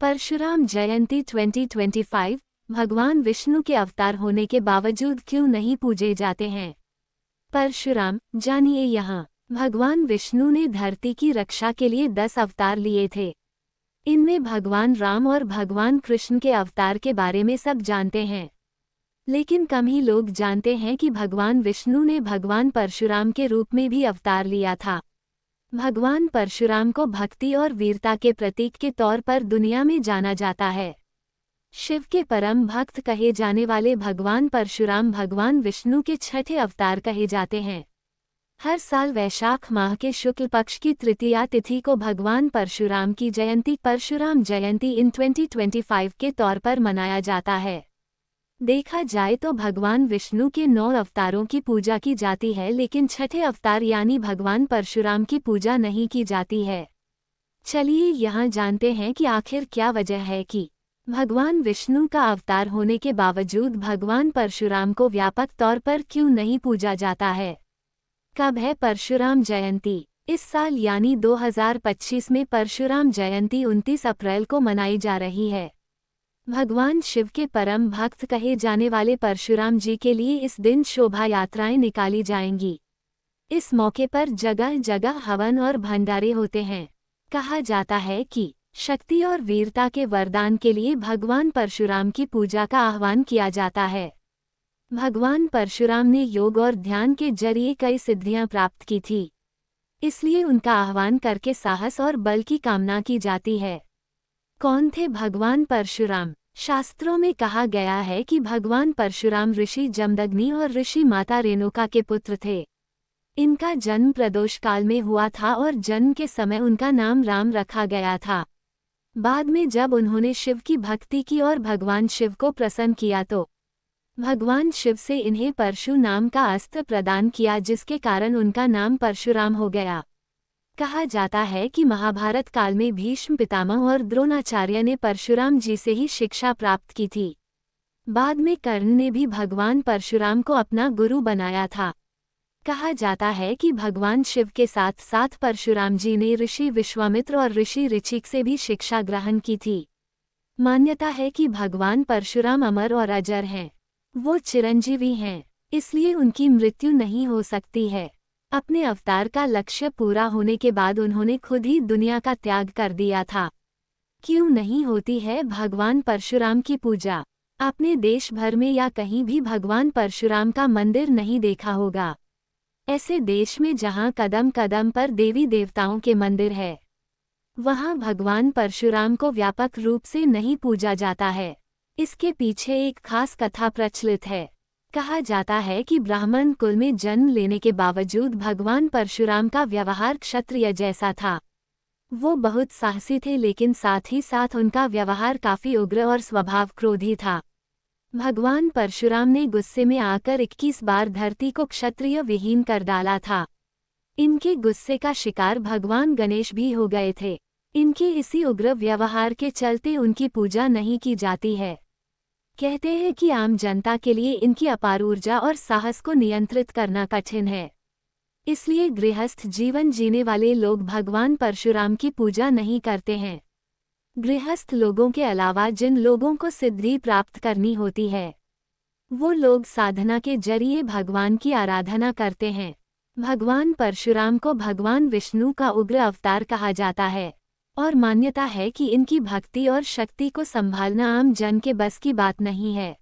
परशुराम जयंती 2025 भगवान विष्णु के अवतार होने के बावजूद क्यों नहीं पूजे जाते हैं? परशुराम, जानिए यहाँ। भगवान विष्णु ने धरती की रक्षा के लिए 10 अवतार लिए थे। इनमें भगवान राम और भगवान कृष्ण के अवतार के बारे में सब जानते हैं, लेकिन कम ही लोग जानते हैं कि भगवान विष्णु ने भगवान परशुराम के रूप में भी अवतार लिया था। भगवान परशुराम को भक्ति और वीरता के प्रतीक के तौर पर दुनिया में जाना जाता है। शिव के परम भक्त कहे जाने वाले भगवान परशुराम भगवान विष्णु के छठे अवतार कहे जाते हैं। हर साल वैशाख माह के शुक्ल पक्ष की तृतीया तिथि को भगवान परशुराम की जयंती परशुराम जयंती इन 2025 के तौर पर मनाया जाता है। देखा जाए तो भगवान विष्णु के 9 अवतारों की पूजा की जाती है, लेकिन छठे अवतार यानी भगवान परशुराम की पूजा नहीं की जाती है। चलिए यहाँ जानते हैं कि आखिर क्या वजह है कि भगवान विष्णु का अवतार होने के बावजूद भगवान परशुराम को व्यापक तौर पर क्यों नहीं पूजा जाता है। कब है परशुराम जयंती? इस साल यानी 2025 में परशुराम जयंती 29 अप्रैल को मनाई जा रही है। भगवान शिव के परम भक्त कहे जाने वाले परशुराम जी के लिए इस दिन शोभा यात्राएं निकाली जाएंगी। इस मौके पर जगह जगह हवन और भंडारे होते हैं। कहा जाता है कि शक्ति और वीरता के वरदान के लिए भगवान परशुराम की पूजा का आह्वान किया जाता है। भगवान परशुराम ने योग और ध्यान के जरिए कई सिद्धियां प्राप्त की थी, इसलिए उनका आह्वान करके साहस और बल की कामना की जाती है। कौन थे भगवान परशुराम? शास्त्रों में कहा गया है कि भगवान परशुराम ऋषि जमदग्नि और ऋषि माता रेणुका के पुत्र थे। इनका जन्म प्रदोष काल में हुआ था और जन्म के समय उनका नाम राम रखा गया था। बाद में जब उन्होंने शिव की भक्ति की और भगवान शिव को प्रसन्न किया तो भगवान शिव से इन्हें परशु नाम का अस्त्र प्रदान किया, जिसके कारण उनका नाम परशुराम हो गया। कहा जाता है कि महाभारत काल में भीष्म पितामह और द्रोणाचार्य ने परशुराम जी से ही शिक्षा प्राप्त की थी। बाद में कर्ण ने भी भगवान परशुराम को अपना गुरु बनाया था। कहा जाता है कि भगवान शिव के साथ साथ परशुराम जी ने ऋषि विश्वामित्र और ऋषि ऋचिक से भी शिक्षा ग्रहण की थी। मान्यता है कि भगवान परशुराम अमर और अजर हैं। वो चिरंजीवी हैं, इसलिए उनकी मृत्यु नहीं हो सकती है। अपने अवतार का लक्ष्य पूरा होने के बाद उन्होंने खुद ही दुनिया का त्याग कर दिया था। क्यों नहीं होती है भगवान परशुराम की पूजा? आपने देश भर में या कहीं भी भगवान परशुराम का मंदिर नहीं देखा होगा। ऐसे देश में जहां कदम कदम पर देवी देवताओं के मंदिर है, वहां भगवान परशुराम को व्यापक रूप से नहीं पूजा जाता है। इसके पीछे एक खास कथा प्रचलित है। कहा जाता है कि ब्राह्मण कुल में जन्म लेने के बावजूद भगवान परशुराम का व्यवहार क्षत्रिय जैसा था। वो बहुत साहसी थे, लेकिन साथ ही साथ उनका व्यवहार काफी उग्र और स्वभाव क्रोधी था। भगवान परशुराम ने गुस्से में आकर 21 बार धरती को क्षत्रिय विहीन कर डाला था। इनके गुस्से का शिकार भगवान गणेश भी हो गए थे। इनके इसी उग्र व्यवहार के चलते उनकी पूजा नहीं की जाती है। कहते हैं कि आम जनता के लिए इनकी अपार ऊर्जा और साहस को नियंत्रित करना कठिन है, इसलिए गृहस्थ जीवन जीने वाले लोग भगवान परशुराम की पूजा नहीं करते हैं। गृहस्थ लोगों के अलावा जिन लोगों को सिद्धि प्राप्त करनी होती है, वो लोग साधना के जरिए भगवान की आराधना करते हैं। भगवान परशुराम को भगवान विष्णु का उग्र अवतार कहा जाता है और मान्यता है कि इनकी भक्ति और शक्ति को संभालना आम जन के बस की बात नहीं है।